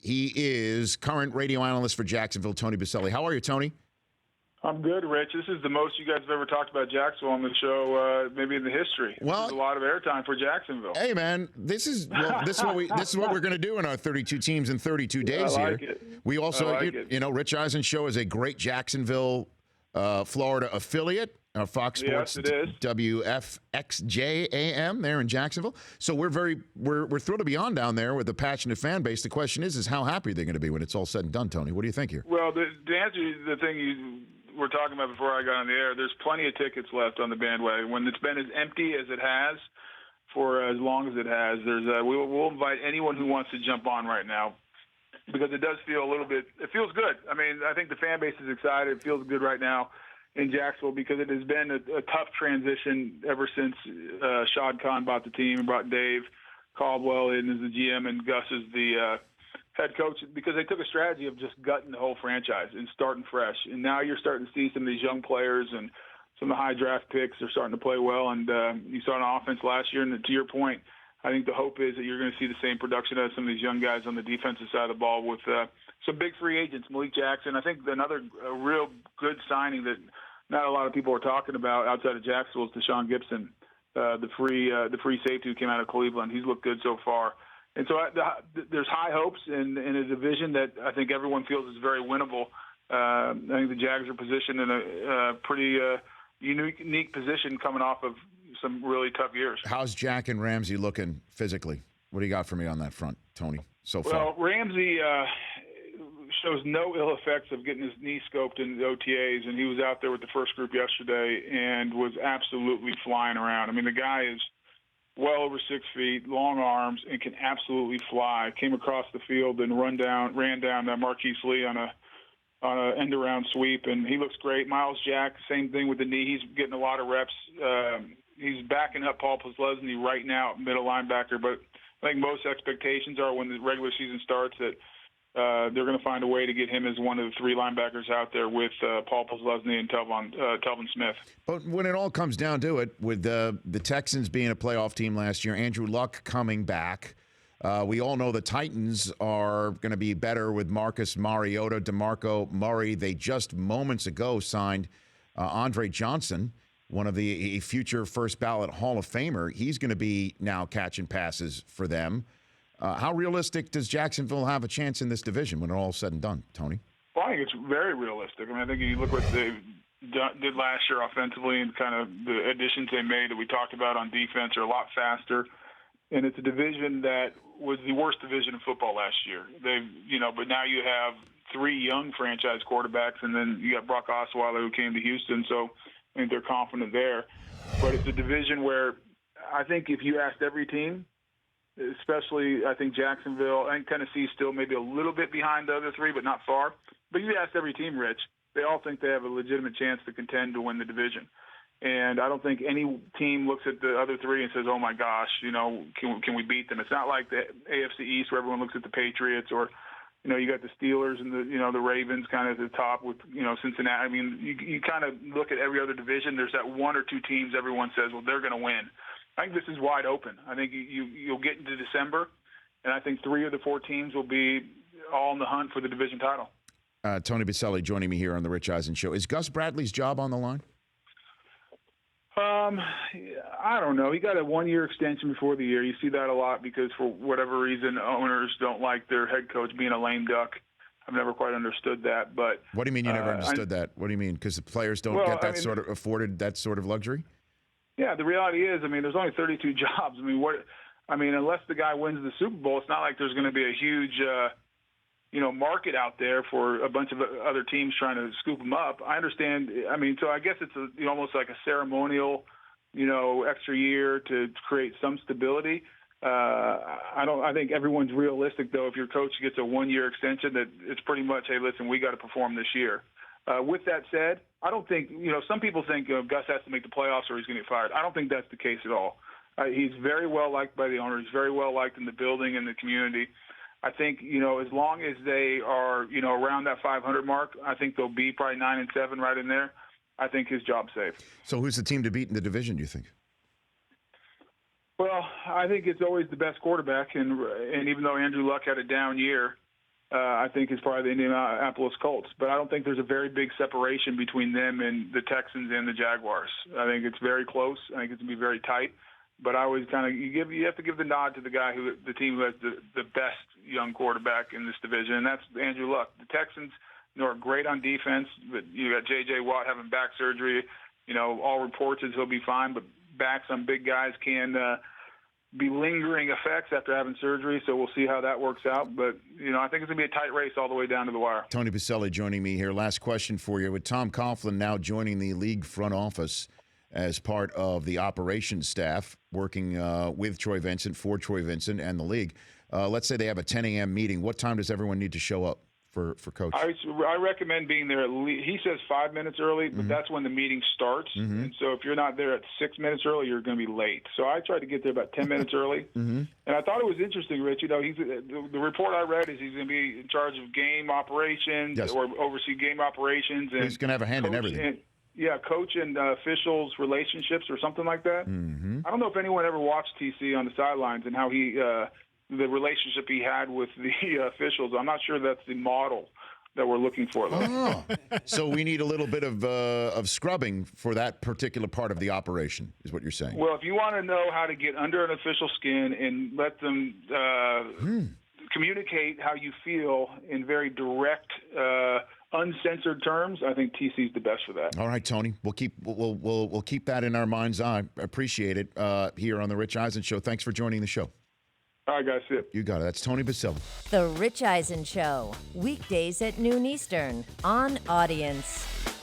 He is current radio analyst for Jacksonville, Tony Boselli. How are you, Tony? I'm good, Rich. This is the most you guys have ever talked about Jacksonville on the show, maybe in the history. Well, this is a lot of airtime for Jacksonville. Hey, man, this is what we're going to do in our 32 teams in 32 days I like here. it. We also, I like it. Rich Eisen show is a great Jacksonville, Florida affiliate. Fox Sports, yes, it is. WFXJ AM there in Jacksonville. So we're thrilled to be on down there with a passionate fan base. The question is how happy they're going to be when it's all said and done, Tony. What do you think here? Well, to answer the thing you were talking about before I got on the air, there's plenty of tickets left on the bandwagon. When it's been as empty as it has for as long as it has, we'll invite anyone who wants to jump on right now because it does feel a little bit – it feels good. I mean, I think the fan base is excited. It feels good right now in Jacksonville because it has been a tough transition ever since Shad Khan bought the team and brought Dave Caldwell in as the GM and Gus as the head coach because they took a strategy of just gutting the whole franchise and starting fresh. And now you're starting to see some of these young players and some of the high draft picks are starting to play well. And you saw an offense last year. And to your point, I think the hope is that you're going to see the same production as some of these young guys on the defensive side of the ball with some big free agents, Malik Jackson. I think another real good signing that not a lot of people are talking about outside of Jacksonville is Shawn Gibson, the free safety who came out of Cleveland. He's looked good so far. And so there's high hopes in a division that I think everyone feels is very winnable. I think the Jags are positioned in a pretty unique position coming off of some really tough years. How's Jack and Ramsey looking physically? What do you got for me on that front, Tony, so far? Well, Ramsey shows no ill effects of getting his knee scoped in the OTAs, and he was out there with the first group yesterday and was absolutely flying around. I mean, the guy is well over 6 feet, long arms, and can absolutely fly. Came across the field and ran down Marquise Lee on a end-around sweep, and he looks great. Miles Jack, same thing with the knee. He's getting a lot of reps. He's backing up Paul Posluszny right now at middle linebacker, but I think most expectations are when the regular season starts that they're going to find a way to get him as one of the three linebackers out there with Paul Posluszny and Telvin Smith. But when it all comes down to it, with the Texans being a playoff team last year, Andrew Luck coming back, we all know the Titans are going to be better with Marcus Mariota, DeMarco Murray. They just moments ago signed Andre Johnson, one of the future first ballot Hall of Famer. He's going to be now catching passes for them. How realistic does Jacksonville have a chance in this division when it's all said and done, Tony? Well, I think it's very realistic. I mean, I think if you look what they did last year offensively and kind of the additions they made that we talked about on defense are a lot faster. And it's a division that was the worst division in football last year. But now you have three young franchise quarterbacks, and then you got Brock Osweiler who came to Houston, so I think they're confident there. But it's a division where I think if you asked every team, especially I think Jacksonville, I think Tennessee still maybe a little bit behind the other three, but not far. But you asked every team, Rich, they all think they have a legitimate chance to contend to win the division. And I don't think any team looks at the other three and says, oh, my gosh, can we beat them? It's not like the AFC East where everyone looks at the Patriots or, you got the Steelers and the Ravens kind of at the top with, Cincinnati. I mean, you kind of look at every other division. There's that one or two teams everyone says, well, they're going to win. I think this is wide open. I think you'll get into December, and I think three of the four teams will be all in the hunt for the division title. Tony Boselli joining me here on the Rich Eisen Show. Is Gus Bradley's job on the line? I don't know. He got a one-year extension before the year. You see that a lot because for whatever reason, owners don't like their head coach being a lame duck. I've never quite understood that. But what do you mean you never understood that? What do you mean? Because the players don't get that afforded that sort of luxury? Yeah, the reality is, there's only 32 jobs. Unless the guy wins the Super Bowl, it's not like there's going to be a huge market out there for a bunch of other teams trying to scoop them up. I understand. So I guess it's almost like a ceremonial, extra year to create some stability. I think everyone's realistic, though. If your coach gets a one-year extension, that it's pretty much, hey, listen, we got to perform this year. With that said, I don't think, some people think Gus has to make the playoffs or he's going to get fired. I don't think that's the case at all. He's very well liked by the owner. He's very well liked in the building and the community. I think, as long as they are, around that 500 mark, I think they'll be probably 9-7 right in there. I think his job's safe. So who's the team to beat in the division, do you think? Well, I think it's always the best quarterback. And even though Andrew Luck had a down year, I think is probably the Indianapolis Colts. But I don't think there's a very big separation between them and the Texans and the Jaguars. I think it's very close. I think it's going to be very tight. But I always kind of you have to give the nod to the team who has the best young quarterback in this division, and that's Andrew Luck. The Texans, are great on defense, but you got J.J. Watt having back surgery. All reports is he'll be fine, but backs on big guys can be lingering effects after having surgery, so we'll see how that works out. But, I think it's going to be a tight race all the way down to the wire. Tony Boselli joining me here. Last question for you. With Tom Coughlin now joining the league front office as part of the operations staff, working with Troy Vincent, for Troy Vincent and the league, let's say they have a 10 a.m. meeting. What time does everyone need to show up for Coach? I recommend being there he says 5 minutes early, but that's when the meeting starts. And so if you're not there at 6 minutes early, you're going to be late. So I try to get there about 10 minutes early. And I thought it was interesting, Rich. The report I read is he's going to be in charge of game operations or oversee game operations. And he's going to have a hand in everything. Coach and officials' relationships or something like that. I don't know if anyone ever watched TC on the sidelines and how he the relationship he had with the officials. I'm not sure that's the model that we're looking for. So we need a little bit of scrubbing for that particular part of the operation, is what you're saying. Well, if you want to know how to get under an official skin and let them communicate how you feel in very direct, uncensored terms, I think TC's the best for that. All right, Tony. We'll keep that in our mind's eye. Appreciate it here on the Rich Eisen Show. Thanks for joining the show. All right, guys. See you. You got it. That's Tony Boselli. The Rich Eisen Show, weekdays at noon Eastern on Audience.